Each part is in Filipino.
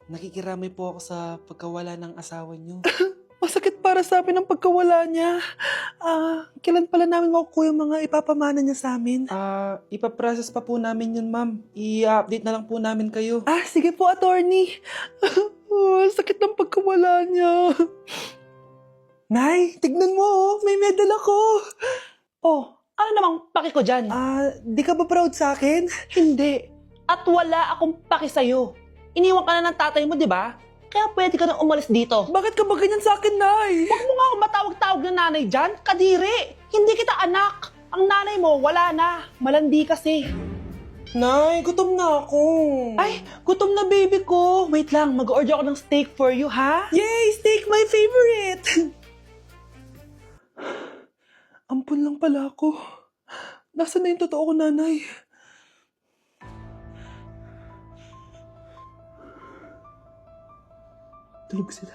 Nakikiramay po ako sa pagkawala ng asawa niyo. Masakit para sa amin ang pagkawala niya. Kailan pala namin makukuha yung mga ipapamana niya sa amin? Ipaprocess pa po namin yun, ma'am. I-update na lang po namin kayo. Sige po, attorney. Sakit ng pagkawala niya. Nay, tignan mo, may medal ako. Ano namang paki ko dyan? Di ka ba proud sa akin? Hindi. At wala akong paki sa'yo. Iniwan ka na ng tatay mo, di ba? Kaya pwede ka na umalis dito. Bakit ka ba ganyan sa akin, Nay? Huwag mo nga akong matawag-tawag na nanay dyan. Kadiri. Hindi kita anak. Ang nanay mo, wala na. Malandi kasi. Nay, gutom na ako. Ay, gutom na baby ko. Wait lang, mag-order ako ng steak for you, ha? Yay! Steak, my favorite! Ampun lang pala ako. Nasaan na yung totoo ko, nanay? Tulog sila.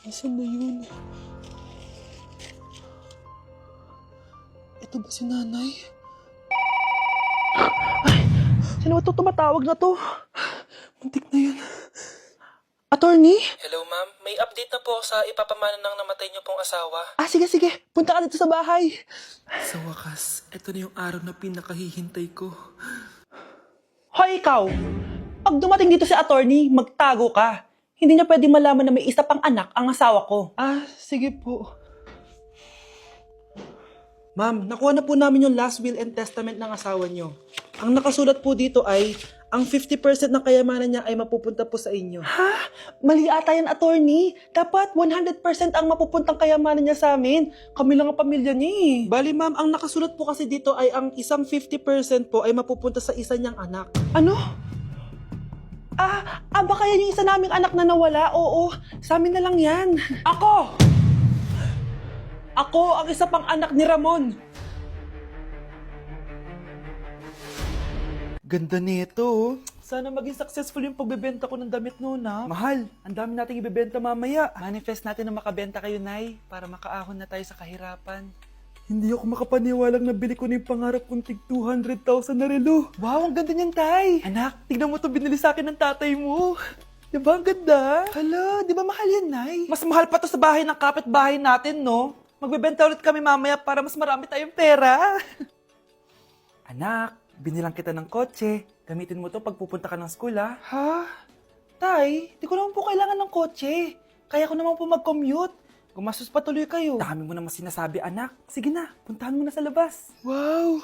Nasaan na yun? Ito ba si nanay? Sino ba ito tumatawag na to? Muntik na yun. Attorney? Hello, ma'am. May update na po sa ipapamana ng namatay niyo pong asawa. Sige. Punta ka dito sa bahay. Sa wakas, ito na yung araw na pinakahihintay ko. Hoy, ikaw! Pag dumating dito si attorney, magtago ka. Hindi niya pwede malaman na may isa pang anak ang asawa ko. Sige po. Ma'am, nakuha na po namin yung last will and testament ng asawa niyo. Ang nakasulat po dito ay, ang 50% ng kayamanan niya ay mapupunta po sa inyo. Mali ata yan, attorney. Dapat 100% ang mapupuntang kayamanan niya sa amin. Kami lang ang pamilya niya eh. Bali, ma'am, ang nakasulat po kasi dito ay ang isang 50% po ay mapupunta sa isa niyang anak. Ano? Baka yan yung isa naming anak na nawala. Oo, sa amin na lang yan. Ako! Ako ang isa pang anak ni Ramon. Ganda nito, oh. Sana maging successful yung pagbebenta ko ng damit noon, ha? Mahal, ang dami nating ibebenta mamaya. Manifest natin na makabenta kayo, Nay, para makaahon na tayo sa kahirapan. Hindi ako makapaniwalang nabili ko na yung pangarap kong tig 200,000 na relo. Wow, ang ganda niyan, Tay. Anak, tignan mo to binili sa akin ng tatay mo. Diba ang ganda? Hala, di ba mahal yan, Nay? Mas mahal pa to sa bahay ng kapitbahay natin, no? Magbebenta ulit kami mamaya para mas marami tayong pera. Anak, binilang kita ng kotse. Gamitin mo to pag pupunta ka ng school, ha? Ha? Tay, di ko naman po kailangan ng kotse. Kaya ko naman po mag-commute. Gumastos pa tuloy kayo. Dami mo naman sinasabi, anak. Sige na, puntahan mo na sa labas. Wow,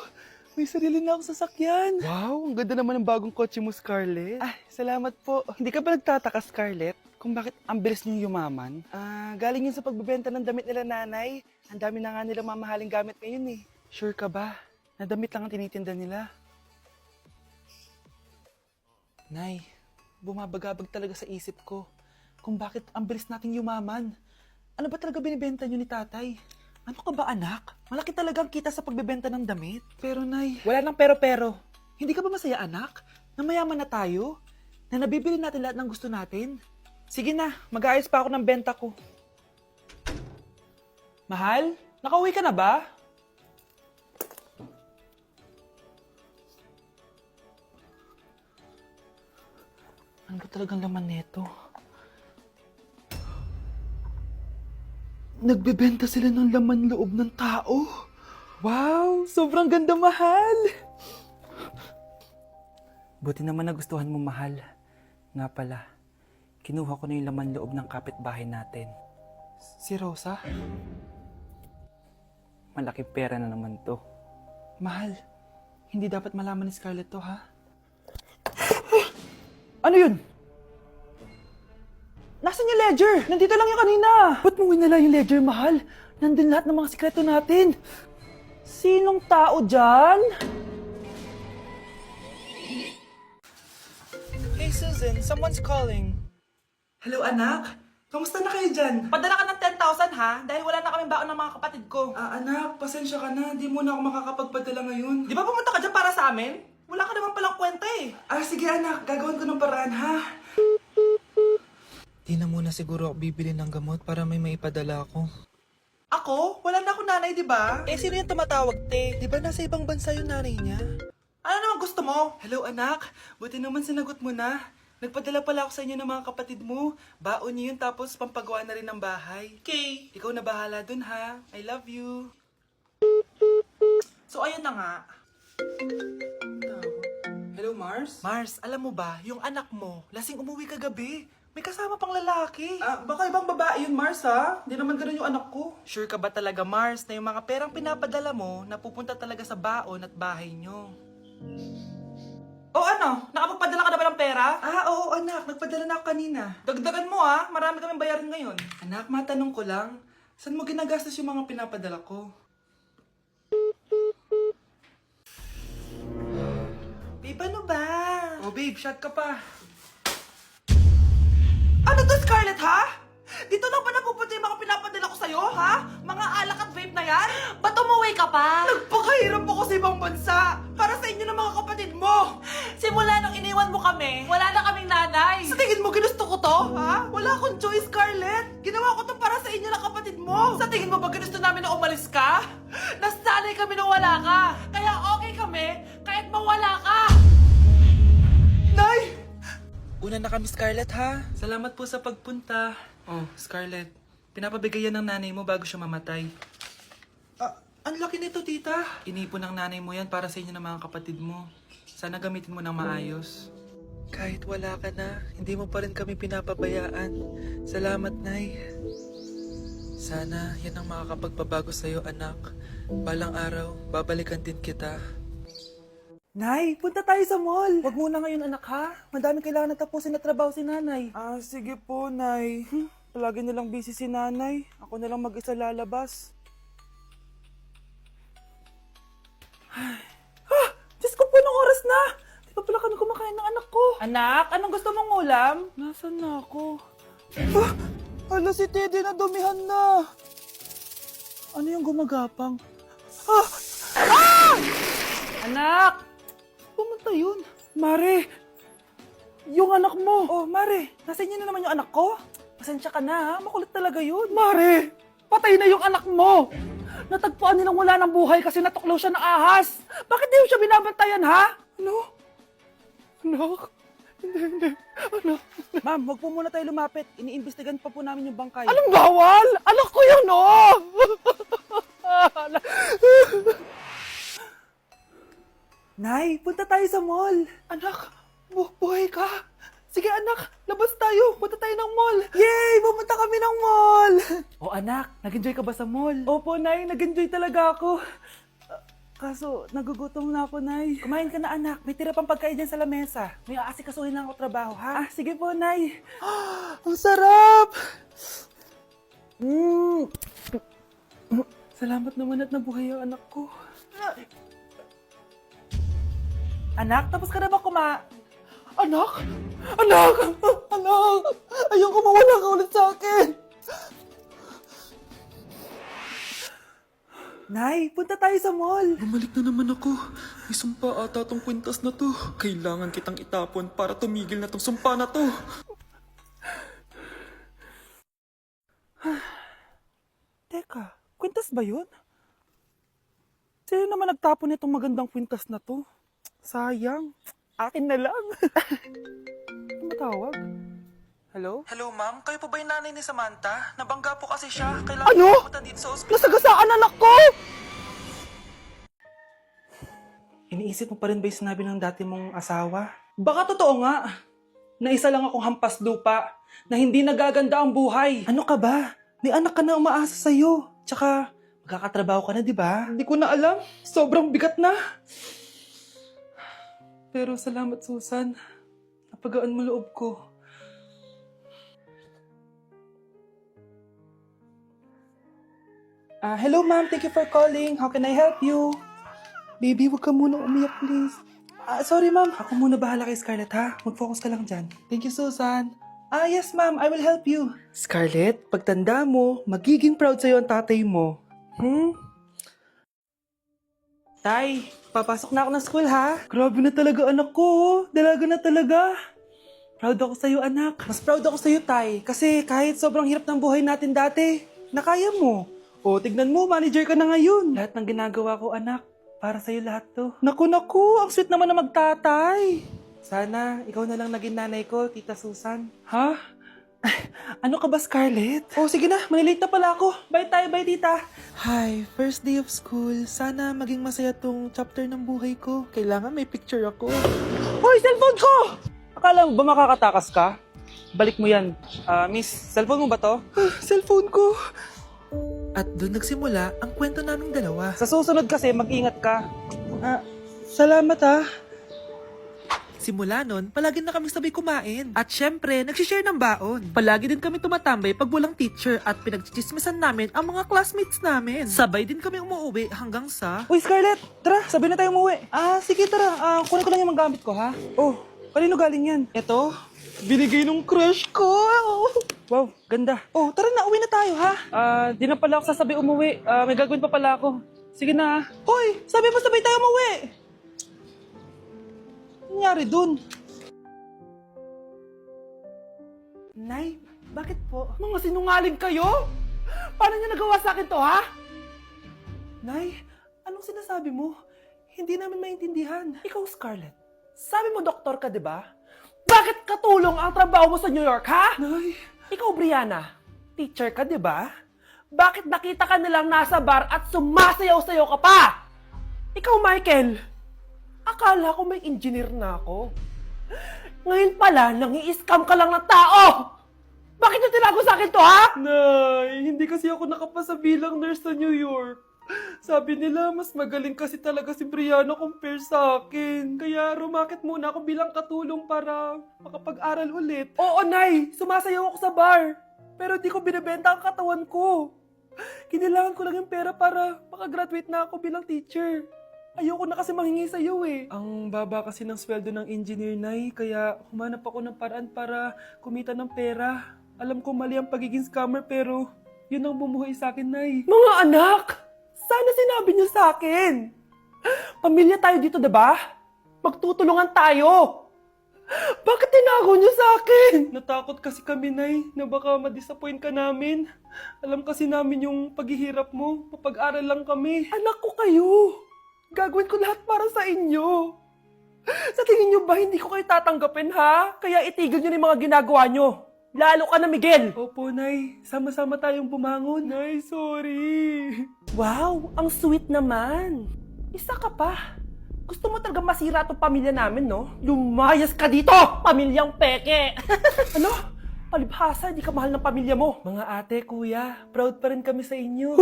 may sarili na akong sasakyan. Wow, ang ganda naman ng bagong kotse mo, Scarlett. Salamat po. Hindi ka ba nagtataka, Scarlett, kung bakit ang bilis niyong yumaman? Galing yun sa pagbebenta ng damit nila, nanay. Ang dami na nga nila mamahaling gamit ngayon eh. Sure ka ba? Na damit lang ang tinitinda nila? Nay, bumabagabag talaga sa isip ko kung bakit ang bilis nating yumaman. Ano ba talaga binibenta niyo ni tatay? Ano ka ba, anak? Malaki talagang kita sa pagbebenta ng damit. Pero, Nay, Wala nang pero-pero. hindi ka ba masaya, anak? Na mayaman na tayo? Na nabibili natin lahat ng gusto natin? Sige na, mag-aayos pa ako ng benta ko. Mahal, nakauwi ka na ba? Ano ba talagang laman neto? Nagbebenta sila ng laman loob ng tao. Wow, sobrang ganda, mahal. Buti naman nagustuhan mo, mahal. Nga pala, kinuha ko na yung laman loob ng kapitbahay natin. Si Rosa? Malaki pera na naman to. Mahal, hindi dapat malaman ni Scarlett to, ha? Ano yun? Nasaan yung ledger? Nandito lang yung kanina. Ba't mo winala yung ledger, mahal? Nandun lahat ng mga sikreto natin. Sinong tao dyan? Hey, Susan, someone's calling. Hello, anak. Kamusta na kayo dyan? Padala ka ng 10,000 ha? Dahil wala na kaming baon ng mga kapatid ko. Anak, pasensya ka na. Di mo na ako makakapagpadala ngayon. Di ba pumunta ka dyan para sa amin? Wala ka naman palang kwenta eh. Sige anak, gagawin ko ng paraan, ha? Di na muna siguro ako bibili ng gamot para may maipadala ako. Ako? Wala na ako nanay, di ba? Eh, sino yung tumatawag, te? Di ba nasa ibang bansa yung nanay niya? Ano naman gusto mo? Hello anak, buti naman sinagot mo na. Nagpadala pala ako sa inyo ng mga kapatid mo. Baon niyo yun tapos pampagawa na rin ng bahay. Okay, ikaw na bahala dun ha. I love you. So, ayun na nga. Hello Mars? Mars, alam mo ba, yung anak mo, lasing umuwi kagabi. May kasama pang lalaki. Baka ibang babae yun, Mars, ha? Hindi naman ganun yung anak ko. Sure ka ba talaga, Mars, na yung mga perang pinapadala mo, napupunta talaga sa baon at bahay nyo? O ano? Nakapagpadala ka na ba ng pera? Oo, anak. Nagpadala na ako kanina. Dagdagan mo ah. Marami kaming bayaran ngayon. Anak, matanong ko lang, saan mo ginagastos yung mga pinapadala ko? Babe, ano ba? Oh, babe, shot ka pa. Ano to, Scarlett, ha? Dito na ba napupunta yung mga pinapadala ko sa'yo, ha? Mga alak at vape na yan? Ba't umuwi ka pa? Nagpakahirap ako sa ibang bansa para sa inyo ng mga kapatid mo. Simula nung iniwan mo kami, wala na kaming nanay. Sa tingin mo ginusto ko to, ha? Wala akong choice, Scarlett. Ginawa ko to para sa inyo ng kapatid mo. Sa tingin mo ba ginusto namin na umalis ka? Nasanay kami na wala ka. Kaya okay kami kahit mawala ka. Nay! Una na kami, Scarlett, ha? Salamat po sa pagpunta. Oh, Scarlett, pinapabigay yan ng nanay mo bago siya mamatay. Ang laki nito, tita. Inipon ng nanay mo yan para sa inyo ng mga kapatid mo. Sana gamitin mo ng maayos. Kahit wala ka na, hindi mo pa rin kami pinapabayaan. Salamat, Nay. Sana yan ang makakapagpabago sa'yo, anak. Balang araw, babalikan din kita. Nay, punta tayo sa mall. Wag muna ngayon, anak, ha? Madami kailangan na tapusin na trabaho si nanay. Sige po, Nay. Palagi nilang busy si nanay. Ako na lang mag-isa lalabas. Diyos ko po, nung oras na. Di pa pala kami kumakain ng anak ko. Anak, anong gusto mong ulam? Nasaan na ako? Hala, si Teddy na dumihan na. Ano yung gumagapang? Anak! Pumunta yun. Mare! Yung anak mo! Oh, Mare! Nasa inyo na naman yung anak ko? Pasensya ka na, ha? Makulit talaga yun. Mare! Patay na yung anak mo! Natagpuan nilang wala ng buhay kasi natuklaw siya ng ahas! Bakit di mo siya binabantayan, ha? Ano? Anak? Hindi. Anak? Ma'am, wag po muna tayo lumapit. Iniimbestigan pa po namin yung bangkay. Anong bawal? Anak ko yun, oh! Nay, punta tayo sa mall. Anak, buhay ka? Sige anak, labas tayo. Punta tayo ng mall. Yay! Pumunta kami ng mall! Oh anak, nag-enjoy ka ba sa mall? Opo, Nay. Nag-enjoy talaga ako. Kaso, nagugutom na ako, Nay. Kumain ka na, anak. May tira pang pagkain dyan sa lamesa. May aasikasuhin lang ako trabaho, ha? Sige po, Nay. Ang sarap! Salamat naman at nabuhay ang anak ko. Anak, tapos ka na ba Anak! Anak! Anak! Ayoko mawala ka ulit sa akin! Nay, punta tayo sa mall. Bumalik na naman ako. May sumpa ata tong kwintas na to. Kailangan kitang itapon para tumigil na tong sumpa na to. Teka, kwintas ba yun? Sino naman nagtapon nitong magandang kwintas na to? Sayang. Akin na lang. Tumatawag? Hello? Hello, ma'am. Kayo po ba yung nanay ni Samantha? Nabangga po kasi siya. Kailangan Ano? pumunta dito sa ospital. Nasagasaan anak ko! Iniisip mo pa rin ba yung sinabi ng dati mong asawa? Baka totoo nga. Na isa lang akong hampas lupa. Na hindi nagaganda ang buhay. Ano ka ba? May anak ka na umaasa sa'yo. Tsaka, magkakatrabaho ka na, di ba? Hindi ko na alam. Sobrang bigat na. Pero salamat, Susan. Napagaan mo loob ko. Hello, ma'am. Thank you for calling. How can I help you? Baby, huwag ka muna umiyak, please. Sorry, ma'am. Ako muna bahala kay Scarlett, ha? Mag-focus ka lang dyan. Thank you, Susan. Yes, ma'am. I will help you. Scarlett, pagtanda mo, magiging proud sa'yo ang tatay mo. Tay, papasok na ako ng school, ha? Grabe na talaga, anak ko. Oh. Dalaga na talaga. Proud ako sa'yo, anak. Mas proud ako sa'yo, Tay. Kasi kahit sobrang hirap ng buhay natin dati, nakaya mo. O, tignan mo, manager ka na ngayon. Lahat ng ginagawa ko, anak, para sa'yo lahat to. Naku, ang sweet naman na magtatay. Sana, ikaw na lang naging nanay ko, Tita Susan. Ha? Ano ka ba, Scarlett? Oh, sige na, malilate na pala ako. Bye tayo, bye, tita. Hi, first day of school. Sana maging masaya tong chapter ng buhay ko. Kailangan may picture ako. Hoy, cellphone ko! Akala mo ba makakatakas ka? Balik mo yan. Miss, cellphone mo ba to? Cellphone ko. At doon nagsimula ang kwento naming dalawa. Sa susunod kasi, mag-ingat ka. Salamat Simula nun, palagi na kami sabay kumain. At syempre, nagsishare ng baon. Palagi din kami tumatambay pag walang teacher at pinagchichismisan namin ang mga classmates namin. Sabay din kami umuwi hanggang sa... Uy, Scarlett! Tara, sabay na tayo umuwi. Sige, tara. Kunin ko lang yung mga gamit ko, ha? Oh, kanino galing yan? Eto, binigay nung crush ko. Wow, ganda. Oh, tara na, uwi na tayo, ha? Di na pala ako sasabay umuwi. May gagawin pa pala ako. Sige na. Hoy, sabi mo sabay tayo umuwi. Nangyari dun? Nay, bakit po? Mga sinungaling kayo? Paano niyo nagawa sa akin to, ha? Nay, anong sinasabi mo? Hindi namin maintindihan. Ikaw, Scarlett, sabi mo doktor ka, di ba? Bakit katulong ang trabaho mo sa New York, ha? Nay, Ikaw, Brianna, teacher ka, di ba? Bakit nakita ka nilang nasa bar at sumasayaw-sayaw ka pa? Ikaw, Michael, akala ko may engineer na ako. Ngayon pala, nangi-scam ka lang ng tao! Bakit yung tinago sa akin to, ha? Nay, hindi kasi ako nakapasa bilang nurse sa New York. Sabi nila, mas magaling kasi talaga si Brianna compare sa akin. Kaya rumakit muna ako bilang katulong para makapag-aral ulit. Oo, Nay, sumasayaw ako sa bar. Pero di ko binibenta ang katawan ko. Kinilangan ko lang yung pera para makagraduate na ako bilang teacher. Ayoko na kasi manghingi sa iyo eh. Ang baba kasi ng sweldo ng engineer, Nay, kaya humanap ako ng paraan para kumita ng pera. Alam ko mali ang pagiging scammer pero yun ang bumuhay sa akin, Nay. Mga anak, sana sinabi niyo sa akin. Pamilya tayo dito, diba? Magtutulungan tayo. Bakit tinago niyo sa akin? Natakot kasi kami, Nay, na baka ma-disappoint ka namin. Alam kasi namin yung paghihirap mo. Papag-aral lang kami. Anak ko kayo. Gagawin ko lahat para sa inyo. Sa tingin niyo ba hindi ko kayo tatanggapin, ha? Kaya itigil niyo na yung mga ginagawa niyo. Lalo ka na, Miguel. Opo, Nay. Sama-sama tayong bumangon. Nay, sorry. Wow, ang sweet naman. Isa ka pa. Gusto mo talaga masira itong pamilya namin, no? Lumayas ka dito, pamilyang peke. Ano? Palibhasa, di ka mahal ng pamilya mo. Mga ate, kuya, proud pa rin kami sa inyo.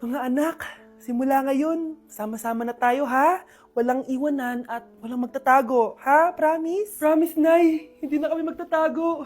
Mga anak, simula ngayon, sama-sama na tayo, ha? Walang iwanan at walang magtatago, ha? Promise? Promise, Nay. Hindi na kami magtatago.